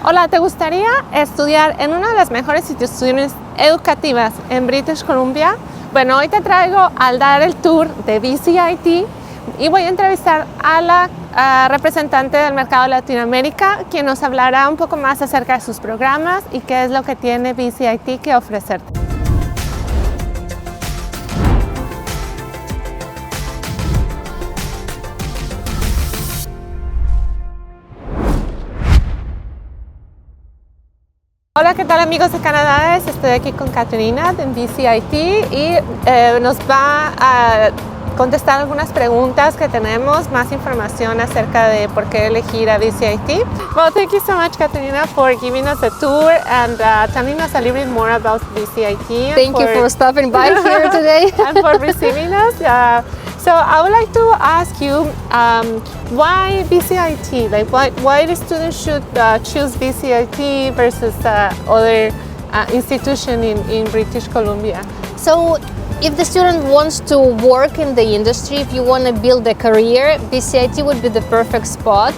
Hola, ¿te gustaría estudiar en una de las mejores instituciones educativas en British Columbia? Bueno, hoy te traigo al dar el tour de BCIT y voy a entrevistar a la representante del mercado de Latinoamérica, quien nos hablará un poco más acerca de sus programas y qué es lo que tiene BCIT que ofrecerte. Hola, ¿qué tal amigos de Canadá? Estoy aquí con Caterina de BCIT y nos va a contestar algunas preguntas que tenemos, más información acerca de por qué elegir a BCIT. Well, thank you so much, Caterina, for giving us a tour and telling us a little bit more about BCIT. Thank you for stopping by here today. And for receiving us. So I would like to ask you, why BCIT? Like, why the students should choose BCIT versus other institution in British Columbia? So, if the student wants to work in the industry, if you want to build a career, BCIT would be the perfect spot.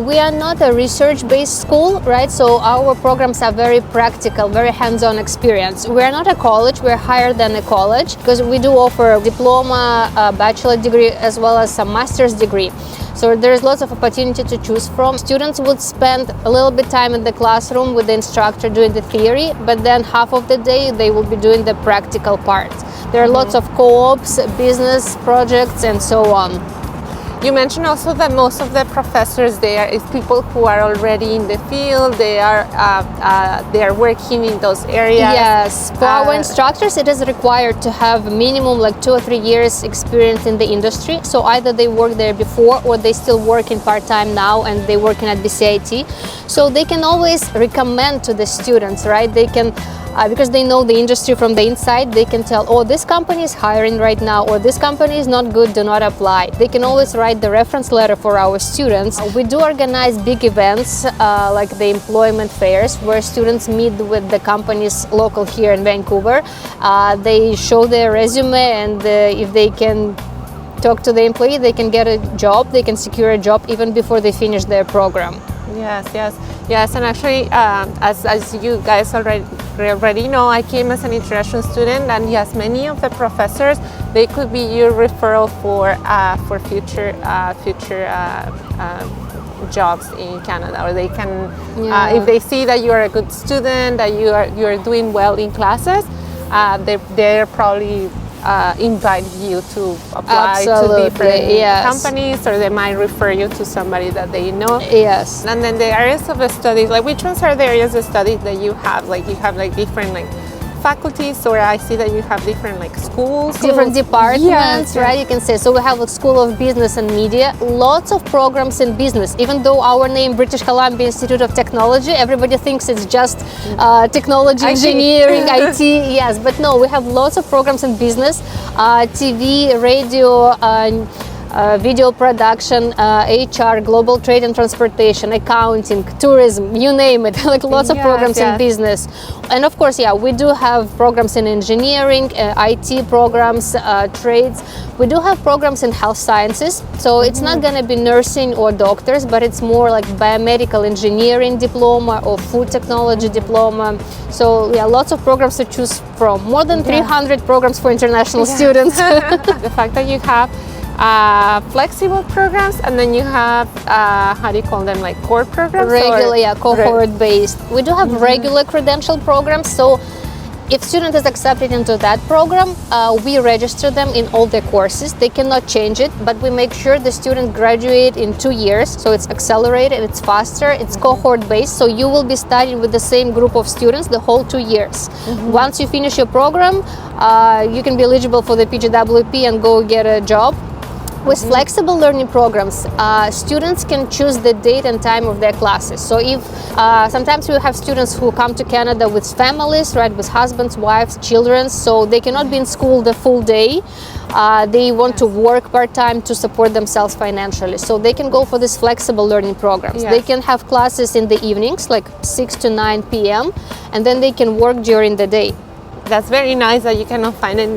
We are not a research-based school, right? So our programs are very practical, very hands-on experience. We are not a college, we're higher than a college because we do offer a diploma, a bachelor degree, as well as a master's degree. So there's lots of opportunity to choose from. Students would spend a little bit time in the classroom with the instructor doing the theory, but then half of the day they will be doing the practical part. There are lots of co-ops, business projects, and so on. You mentioned also that most of the professors there is people who are already in the field. They are working in those areas. Yes, for our instructors, it is required to have minimum like 2 or 3 years experience in the industry. So either they worked there before or they still work in part-time now and they working at BCIT. So they can always recommend to the students, right? They can. Because they know the industry from the inside, they can tell, oh, this company is hiring right now, or this company is not good, do not apply. They can always write the reference letter for our students. We do organize big events like the employment fairs, where students meet with the companies local here in Vancouver. They show their resume, and if they can talk to the employee, they can get a job, they can secure a job even before they finish their program. Yes, and actually, as you guys already know, I came as an international student, and yes, many of the professors, they could be your referral for future jobs in Canada, or they can, if they see that you are a good student, that you are doing well in classes, they're probably invite you to apply to different companies, or they might refer you to somebody that they know. Yes. And then the areas of the studies, like which ones are the areas of study that you have? Like you have like different like faculties, or I see that you have different like schools, different departments, right? You can say. So we have a School of Business and Media, lots of programs in business. Even though our name, British Columbia Institute of Technology, everybody thinks it's just technology, engineering, IT. Yes, but no, we have lots of programs in business, TV, radio, video production, HR, global trade and transportation, accounting, tourism, you name it, like lots of programs in business. And of course, we do have programs in engineering, IT programs, trades. We do have programs in health sciences, so it's not going to be nursing or doctors, but it's more like biomedical engineering diploma or food technology diploma. So lots of programs to choose from. More than 300 programs for international students. The fact that you have flexible programs, and then you have how do you call them, like core programs? Regular, cohort based. We do have regular credential programs, so if student is accepted into that program, we register them in all the courses. They cannot change it, but we make sure the student graduate in 2 years, so it's accelerated, it's faster, it's cohort based, so you will be studying with the same group of students the whole 2 years. Once you finish your program, you can be eligible for the PGWP and go get a job. With flexible learning programs, students can choose the date and time of their classes. So if sometimes we have students who come to Canada with families, right, with husbands, wives, children, so they cannot be in school the full day. They want to work part-time to support themselves financially. So they can go for these flexible learning programs. They can have classes in the evenings, like 6 to 9 p.m., and then they can work during the day. That's very nice that you cannot find it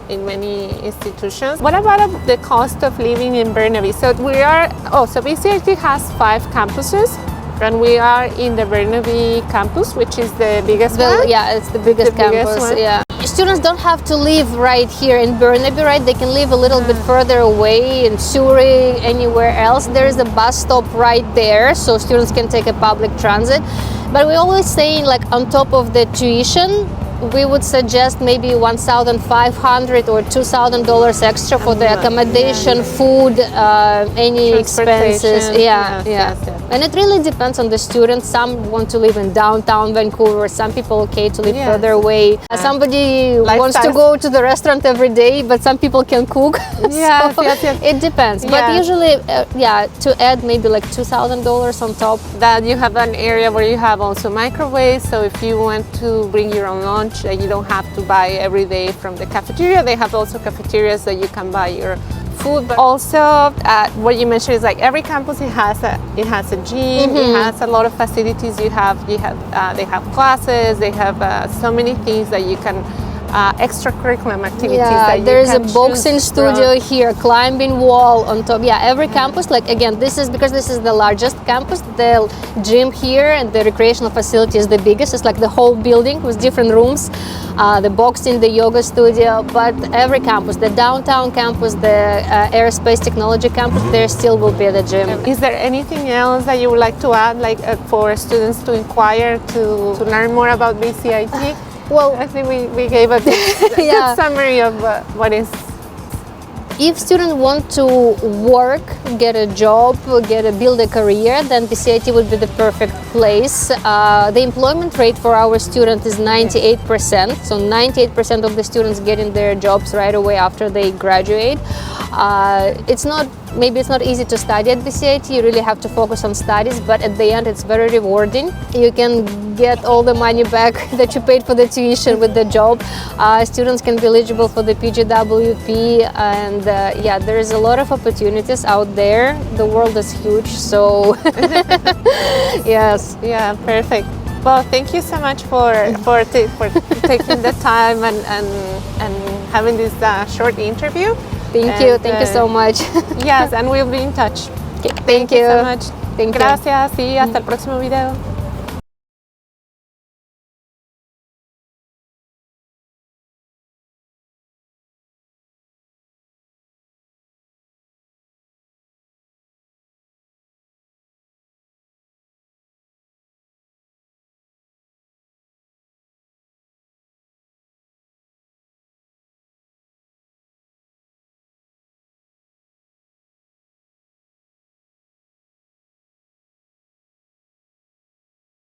in many institutions. What about the cost of living in Burnaby? So BCIT has 5 campuses, And we are in the Burnaby campus, which is the biggest one. Yeah, it's the biggest campus. one. Yeah. Students don't have to live right here in Burnaby, right? They can live a little bit further away in Zurich, anywhere else. There is a bus stop right there, so students can take a public transit. But we always say, like, on top of the tuition, we would suggest maybe $1,500 or $2,000 extra for the accommodation, food, any expenses. Yes. And it really depends on the student. Some want to live in downtown Vancouver. Some people okay to live further away. Somebody wants to go to the restaurant every day, but some people can cook. Yes, So it depends. But usually, to add maybe like $2,000 on top. That you have an area where you have also microwaves, so if you want to bring your own lunch, you don't have to buy every day from the cafeteria. They have also cafeterias that you can buy your food. But also, what you mentioned is like every campus it has a gym. It has a lot of facilities. They have classes. They have so many things that you can. Extracurricular activities. That there's you a can boxing choose studio here, climbing wall on top. Every campus, like again, this is because this is the largest campus. The gym here and the recreational facility is the biggest. It's like the whole building with different rooms. The boxing, the yoga studio, but every campus, the downtown campus, the aerospace technology campus, there still will be the gym. Is there anything else that you would like to add, like for students to inquire to learn more about BCIT? Well, I think we gave a good summary of what is. If students want to work, get a job, build a career, then BCIT would be the perfect place. The employment rate for our students is 98%. So 98% of the students getting their jobs right away after they graduate. Maybe it's not easy to study at BCIT. You really have to focus on studies, but at the end it's very rewarding. You can get all the money back that you paid for the tuition with the job. Students can be eligible for the PGWP, and there is a lot of opportunities out there. The world is huge, so yes. Yeah, perfect. Well, thank you so much for taking the time and having this short interview. Thank you so much. Yes, and we'll be in touch. Thank you so much. Thank you. Gracias y hasta el próximo video.